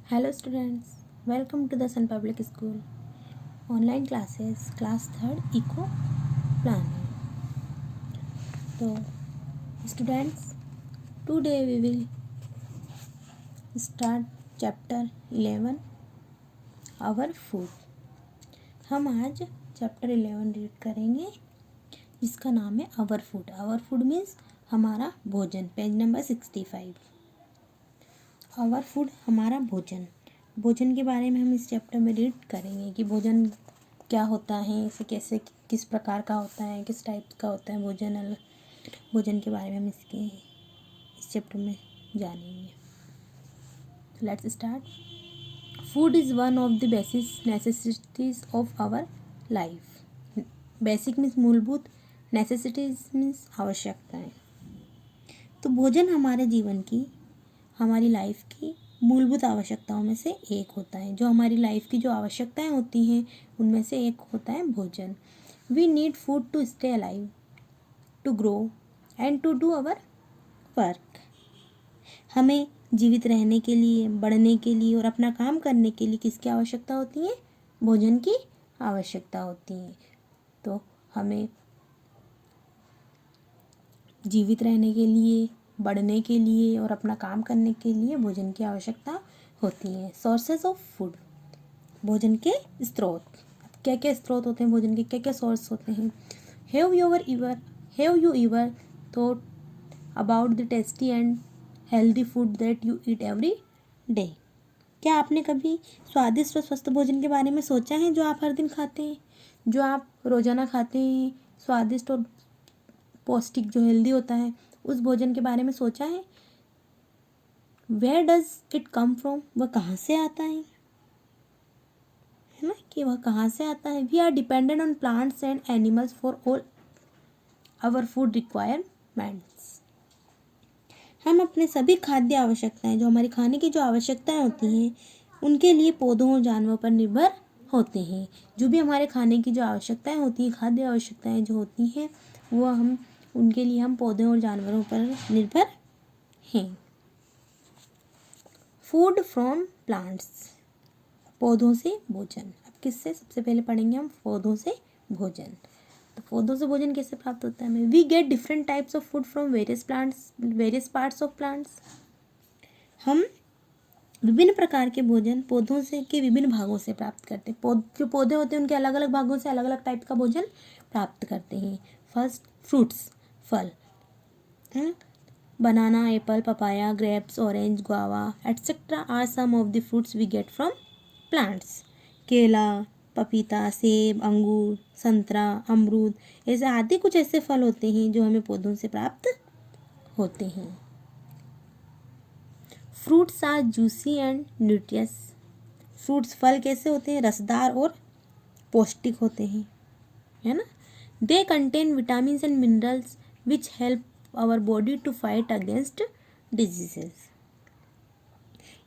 Hello students, welcome to the Sun Public School. Online classes, class 3rd Eco Planning. So students, today we will start chapter 11 Our Food. हम आज chapter 11 read करेंगे जिसका नाम है our food. Our food means हमारा भोजन. Page number 65. Our food हमारा भोजन. भोजन के बारे में हम इस चैप्टर में रीड करेंगे कि भोजन क्या होता है, इसे कैसे किस प्रकार का होता है, किस टाइप का होता है भोजन के बारे में हम इस चैप्टर में जानेंगे. Let's start. Food is one of the basic necessities of our life. Basic means मूलभूत, नेसेसिटीज़ मीन्स आवश्यकताएं. तो भोजन हमारे जीवन की, हमारी लाइफ की मूलभूत आवश्यकताओं में से एक होता है. जो हमारी लाइफ की जो आवश्यकताएं होती हैं उनमें से एक होता है भोजन. We need food to stay alive, to grow and to do our work. हमें जीवित रहने के लिए, बढ़ने के लिए और अपना काम करने के लिए किसकी आवश्यकता होती है? भोजन की आवश्यकता होती है. तो हमें जीवित रहने के लिए, बढ़ने के लिए और अपना काम करने के लिए भोजन की आवश्यकता होती है. सोर्सेज ऑफ फूड, भोजन के स्रोत. क्या क्या स्रोत होते हैं भोजन के, क्या क्या सोर्स होते हैं? Have you ever thought about the tasty and healthy food that you eat every day? क्या आपने कभी स्वादिष्ट और स्वस्थ भोजन के बारे में सोचा है जो आप हर दिन खाते हैं, जो आप रोजाना खाते हैं? स्वादिष्ट और पौष्टिक जो हेल्दी होता है उस भोजन के बारे में सोचा है? Where does it come from, वह कहाँ से आता है ना, कि वह कहाँ से आता है? We are dependent on plants and animals for all our food requirements. हम अपने सभी खाद्य आवश्यकताएं, जो हमारी खाने की जो आवश्यकताएं होती हैं उनके लिए पौधों और जानवरों पर निर्भर होते हैं. जो भी हमारे खाने की जो आवश्यकताएं होती हैं, खाद्य आवश्यकताएं जो होती हैं, वो उनके लिए हम पौधों और जानवरों पर निर्भर हैं. फूड फ्रॉम प्लांट्स, पौधों से भोजन. अब किससे सबसे पहले पढ़ेंगे हम? पौधों से भोजन. तो पौधों से भोजन कैसे प्राप्त होता है हमें? We get different types of food from various parts of plants. हम विभिन्न प्रकार के भोजन पौधों से के विभिन्न भागों से प्राप्त करते हैं. जो पौधे होते हैं उनके अलग अलग भागों से अलग अलग टाइप का भोजन प्राप्त करते हैं. फर्स्ट, फ्रूट्स, फल. Banana, apple, papaya, grapes, orange, guava etcetera are some of the fruits we get from plants. केला, पपीता, सेब, अंगूर, संतरा, अमरूद, ऐसे आदि कुछ ऐसे फल होते हैं जो हमें पौधों से प्राप्त होते हैं. Fruits are juicy and nutritious. Fruits, फल कैसे होते हैं? रसदार और पौष्टिक होते हैं, है ना. They contain vitamin and minerals which help our body to fight against diseases.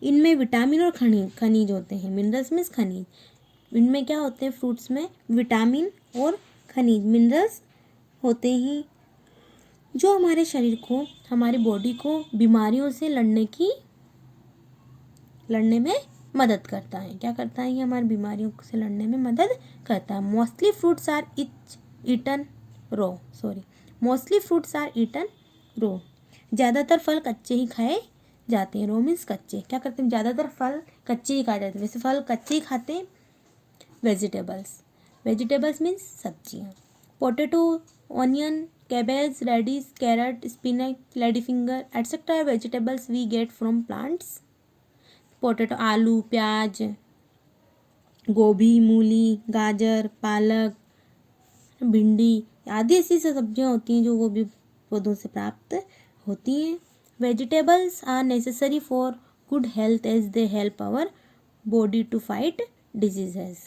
इनमें विटामिन और खनिज होते हैं. मिनरल्स मीन्स खनिज. इनमें क्या होते हैं? फ्रूट्स में विटामिन और खनिज, मिनरल्स होते हैं जो हमारे शरीर को, हमारी बॉडी को बीमारियों से लड़ने में मदद करता है. क्या करता है? ये हमारी बीमारियों से लड़ने में मदद करता है. मोस्टली फ्रूट्स आर ईटन रो. ज़्यादातर फल कच्चे ही खाए जाते हैं. रो मीन्स कच्चे. क्या करते हैं? ज़्यादातर फल कच्चे ही खाए जाते हैं. वैसे फल कच्चे ही खाते हैं. वेजिटेबल्स मीन्स सब्जियाँ. Potato, onion, cabbage, radish, carrot, spinach, lady finger etcetera vegetables we get from plants. Potato, आलू, प्याज, गोभी, मूली, गाजर, पालक, भिंडी आदि ऐसी सब्जियां होती हैं जो वो भी पौधों से प्राप्त होती हैं. Vegetables are necessary for good health as they help our body to fight diseases.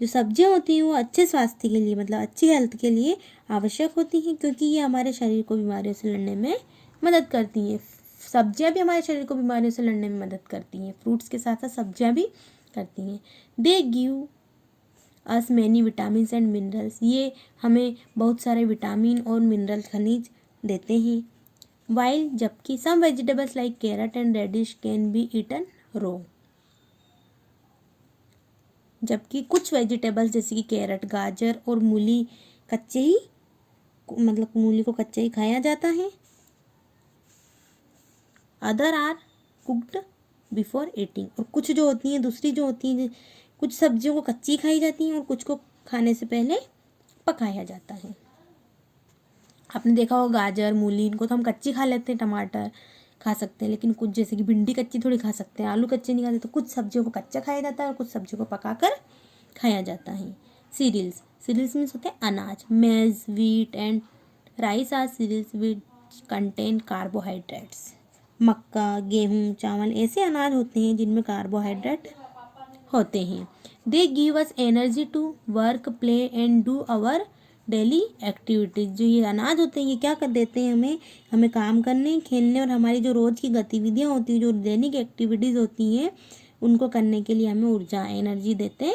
जो सब्जियां होती हैं वो अच्छे स्वास्थ्य के लिए, मतलब अच्छी हेल्थ के लिए आवश्यक होती हैं क्योंकि ये हमारे शरीर को बीमारियों से लड़ने में मदद करती हैं. सब्जियां भी हमारे शरीर को बीमारियों से लड़ने में मदद करती हैं. फ्रूट्स के साथ साथ सब्जियां भी करती हैं. They give us many vitamin and minerals. ये हमें बहुत सारे विटामिन और मिनरल खनिज देते हैं. वाइल, जबकि some vegetables like carrot and radish can be eaten raw. जबकि कुछ वेजिटेबल्स जैसे कि कैरेट, गाजर और मूली कच्चे ही, मतलब मूली को कच्चे ही खाया जाता है। Other are cooked before eating, और कुछ जो होती हैं, दूसरी जो होती हैं, कुछ सब्जियों को कच्ची खाई जाती हैं और कुछ को खाने से पहले पकाया जाता है। आपने देखा होगा गाजर, मूली, इनको तो हम कच्ची खा लेते हैं, टमाटर खा सकते हैं, लेकिन कुछ जैसे कि भिंडी कच्ची थोड़ी खा सकते हैं, आलू कच्चे नहीं खाते, तो कुछ सब्जियों को कच्चा खाया जाता है और कुछ सब्जियों को पकाकर खाया जाता है। सीरियल्स, सीरियल्स मीन्स होते हैं अनाज। Maize, wheat and rice are cereals which contain carbohydrates. मक्का, गेहूँ, चावल ऐसे अनाज होते हैं जिनमें कार्बोहाइड्रेट होते हैं। They give us energy to work, play and do our daily activities. जो ये अनाज होते हैं ये क्या कर देते हैं हमें काम करने, खेलने और हमारी जो रोज़ की गतिविधियाँ होती हैं, जो दैनिक एक्टिविटीज़ होती हैं, उनको करने के लिए हमें ऊर्जा, एनर्जी देते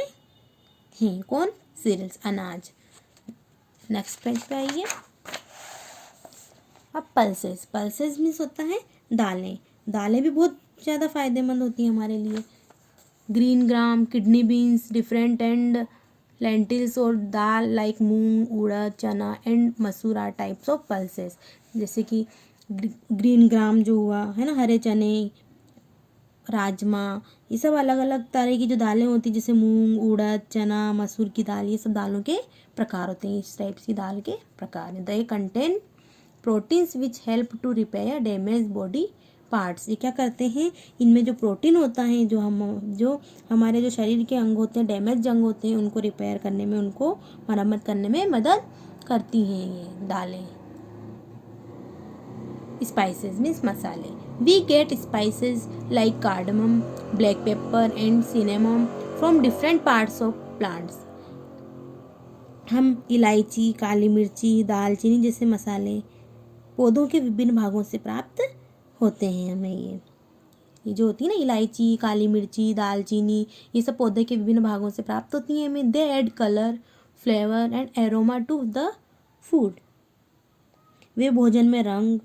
हैं। कौन? सीरियल्स, अनाज। नेक्स्ट पेज पे आइए। अब पल्सेस, पल्सेस मीन्स होता है दालें। दालें भी बहुत ज़्यादा फायदेमंद होती हैं हमारे लिए। Green gram, kidney beans, different and lentils और दाल लाइक मूंग, उड़द, चना एंड मसूर आर टाइप्स ऑफ पल्सेस। जैसे कि ग्रीन ग्राम जो हुआ है ना, हरे चने, राजमा, ये सब अलग अलग तरह की जो दालें होती हैं, जैसे मूंग, उड़द, चना, मसूर की दाल, ये सब दालों के प्रकार होते हैं। इस टाइप की दाल के प्रकार हैं। They contain proteins which help to repair damage body parts. ये क्या करते हैं, इनमें जो प्रोटीन होता है, जो हमारे जो शरीर के अंग होते हैं, डैमेज अंग होते हैं, उनको रिपेयर करने में, उनको मरम्मत करने में मदद करती हैं ये दालें। स्पाइसेस मीन्स मसाले। We get spices like cardamom, black pepper and cinnamon from different parts of plants. हम इलायची, काली मिर्ची, दालचीनी जैसे मसाले पौधों के विभिन्न भागों से प्राप्त होते हैं। हमें ये जो होती है ना, इलायची, काली मिर्ची, दालचीनी, ये सब पौधे के विभिन्न भागों से प्राप्त होती हैं हमें। They add colour, flavour and aroma to the food. वे भोजन में रंग,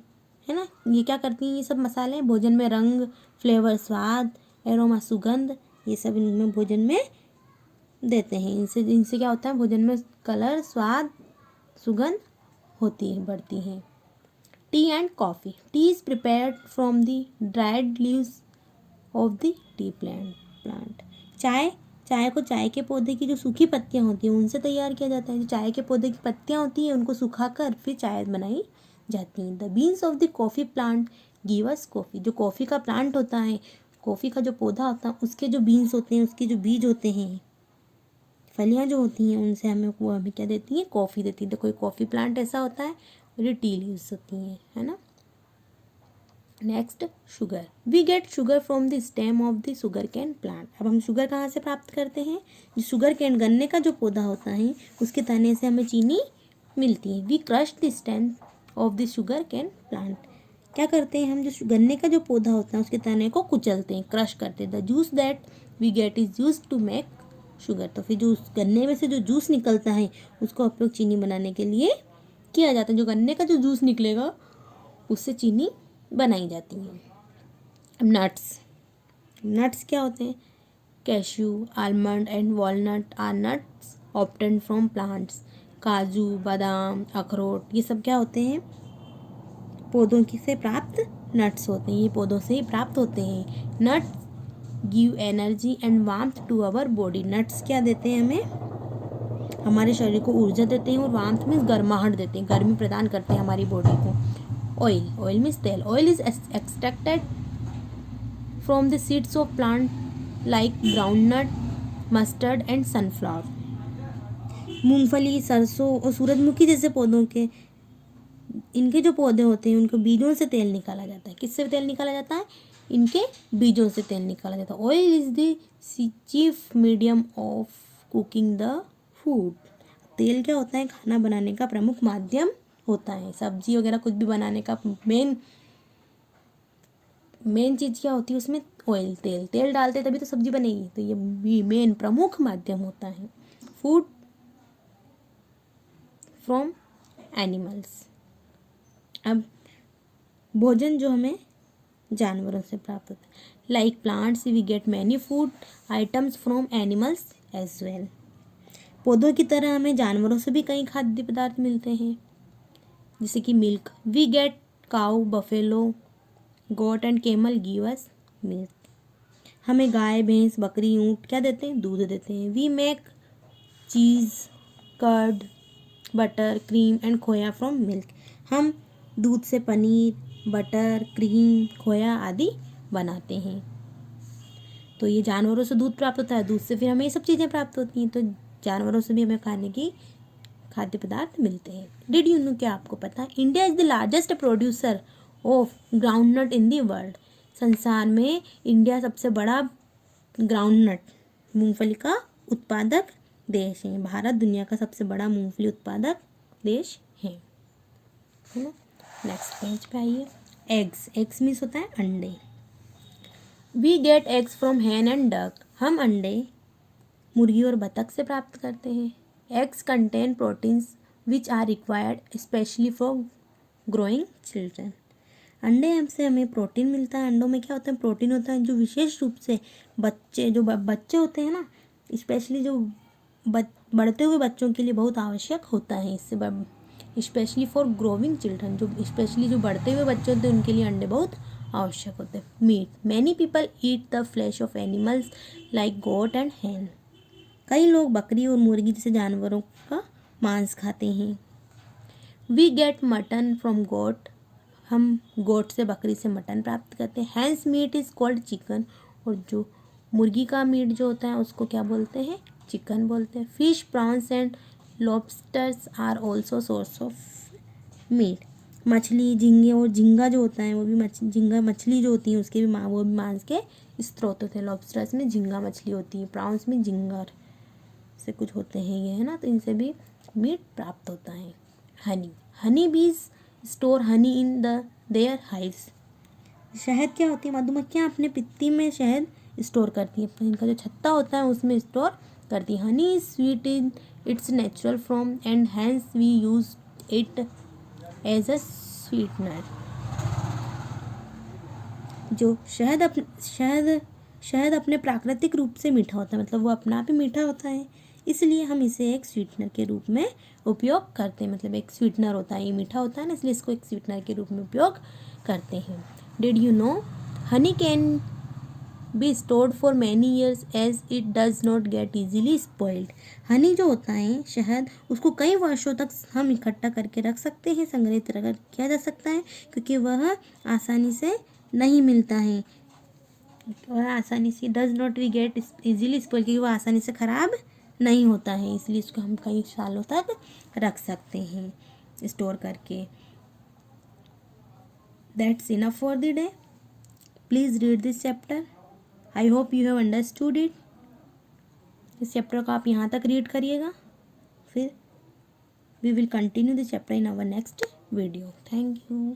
है ना, ये क्या करती हैं, ये सब मसाले भोजन में रंग, फ्लेवर स्वाद, एरोमा सुगंध, ये सब इनमें भोजन में देते हैं। इनसे क्या होता है, भोजन में कलर, स्वाद, सुगंध होती है, बढ़ती है। T and coffee. T is prepared from the dried leaves of the T plant. चाय को चाय के पौधे की जो सूखी पत्तियां होती हैं उनसे तैयार किया जाता है। जो चाय के पौधे की पत्तियां होती हैं उनको सुखाकर फिर चाय बनाई जाती है। The beans of the coffee plant give us coffee. जो कॉफ़ी का प्लांट होता है, कॉफ़ी का जो पौधा होता है, उसके जो बीन्स होते हैं, उसके जो बीज होते हैं, फलियाँ जो होती हैं, उनसे हमें क्या देती हैं, कॉफ़ी देती है। तो कोई कॉफ़ी प्लांट ऐसा होता है और ये टी लीव्स होती हैं, है ना। Next, sugar. We get sugar from the stem of the sugar cane plant. अब हम शुगर कहाँ से प्राप्त करते हैं, जो शुगर कैन, गन्ने का जो पौधा होता है, उसके तने से हमें चीनी मिलती है। We crush the stem of the sugar cane plant. क्या करते हैं हम, जो गन्ने का जो पौधा होता है उसके तने को कुचलते हैं, क्रश करते हैं। The juice that we get is use to make sugar. तो फिर जो उस गन्ने में से जो जूस निकलता है उसका उपयोग चीनी बनाने के लिए किया जाता है। जो गन्ने का जो जूस निकलेगा उससे चीनी बनाई जाती है। नट्स, नट्स क्या होते हैं, cashew, almond and walnut are nuts obtain from plants. काजू, बादाम, अखरोट, ये सब क्या होते हैं, पौधों की से प्राप्त नट्स होते हैं। ये पौधों से ही प्राप्त होते हैं। Nuts give energy and warmth to our body. Nuts क्या देते हैं हमें, हमारे शरीर को ऊर्जा देते हैं, और वार्मथ मीन्स गर्माहट देते हैं, गर्मी प्रदान करते हैं हमारी बॉडी को। ऑयल, ऑयल मीन्स तेल। Oil is extracted from the seeds of plant like groundnut, mustard and sunflower. मूंगफली, सरसों और सूरजमुखी जैसे पौधों के, इनके जो पौधे होते हैं उनको बीजों से तेल निकाला जाता है। किससे तेल निकाला जाता है, इनके बीजों से तेल निकाला जाता है। Oil is the chief medium of cooking the food. तेल क्या होता है, खाना बनाने का प्रमुख माध्यम होता है। सब्जी वगैरह कुछ भी बनाने का मेन चीज़ क्या होती है उसमें, ऑयल, तेल डालते तभी तो सब्जी बनेगी। तो ये मेन प्रमुख माध्यम होता है। Food from animals. अब भोजन जो हमें जानवरों से प्राप्त होता है, like plants we get many food items from animals as well. पौधों की तरह हमें जानवरों से भी कई खाद्य पदार्थ मिलते हैं, जैसे कि milk. We get cow, buffalo, goat and camel give us milk. हमें गाय, भैंस, बकरी, ऊँट क्या देते हैं? दूध देते हैं। We make cheese, curd, butter, cream and khoya from milk. हम दूध से पनीर, बटर, क्रीम, खोया आदि बनाते हैं। तो ये जानवरों से दूध प्राप्त होता है, दूध से फिर हमें ये सब चीज़ें प्राप्त होती हैं। तो जानवरों से भी हमें खाने की खाद्य पदार्थ मिलते हैं। डिड यू नो, क्या आपको पता है? India is the largest producer of groundnut in the world. संसार में इंडिया सबसे बड़ा ग्राउंडनट, मूंगफली का उत्पादक देश है। भारत दुनिया का सबसे बड़ा मूंगफली उत्पादक देश है ना। नेक्स्ट पेज पे आइए। एग्स, एग्स मीन्स होता है अंडे। We get eggs from hen and duck. हम अंडे मुर्गी और बतख से प्राप्त करते हैं। Eggs contain proteins which are required specially for growing children. अंडे हमसे हमें प्रोटीन मिलता है। अंडों में क्या होता है? प्रोटीन होता है, जो विशेष रूप से बच्चे होते हैं ना, स्पेशली जो बढ़ते हुए बच्चों के लिए बहुत आवश्यक होता है। इससे स्पेशली फॉर ग्रोविंग चिल्ड्रन, जो स्पेशली जो बढ़ते हुए बच्चे होते हैं उनके लिए अंडे बहुत आवश्यक होते हैं। Meat, many people eat the flesh of animals like goat and hen. कई लोग बकरी और मुर्गी जैसे जानवरों का मांस खाते हैं। We get mutton from goat. हम गोट से, बकरी से मटन प्राप्त करते हैं। Hen's meat is called chicken. और जो मुर्गी का मीट जो होता है उसको क्या बोलते हैं? चिकन बोलते हैं। Fish, prawns and lobsters are also source of meat. मछली, झींगे और झींगा जो होता है वो भी झींगा मछली जो होती है उसके भी वो भी मांस के स्रोत होते हैं। लॉबस्टर्स में झींगा मछली होती है, प्रॉन्स में झिंगर से कुछ होते हैं ये, है ना। तो इनसे भी मीट प्राप्त होता है। हनी, हनी बीज store Honey in their hives. शहद क्या होती है? मधुमक्खियाँ अपने पित्ती में शहद स्टोर करती हैं, इनका जो छत्ता होता है उसमें स्टोर करती है। Honey is sweet in its natural form and hence we use it as a sweetener. जो शहद अपने प्राकृतिक रूप से मीठा होता है, मतलब वो अपना आप ही मीठा होता है, इसलिए हम इसे एक स्वीटनर के रूप में उपयोग करते हैं। मतलब एक स्वीटनर होता है, ये मीठा होता है ना, इसलिए इसको एक स्वीटनर के रूप में उपयोग करते हैं। Did you know honey can be stored for many years as it does not get easily spoiled. Honey जो होता है, शहद, उसको कई वर्षों तक हम इकट्ठा करके रख सकते हैं, संग्रहित किया जा सकता है, क्योंकि वह आसानी से नहीं मिलता है। वह आसानी से does not we get easily spoil, क्योंकि वह आसानी से ख़राब नहीं होता है, इसलिए इसको हम कई सालों तक रख सकते हैं स्टोर करके। That's enough for the day. Please read this chapter. I hope you have understood it. इस चैप्टर को आप यहाँ तक रीड करिएगा, फिर we will continue this chapter in our next video. Thank you.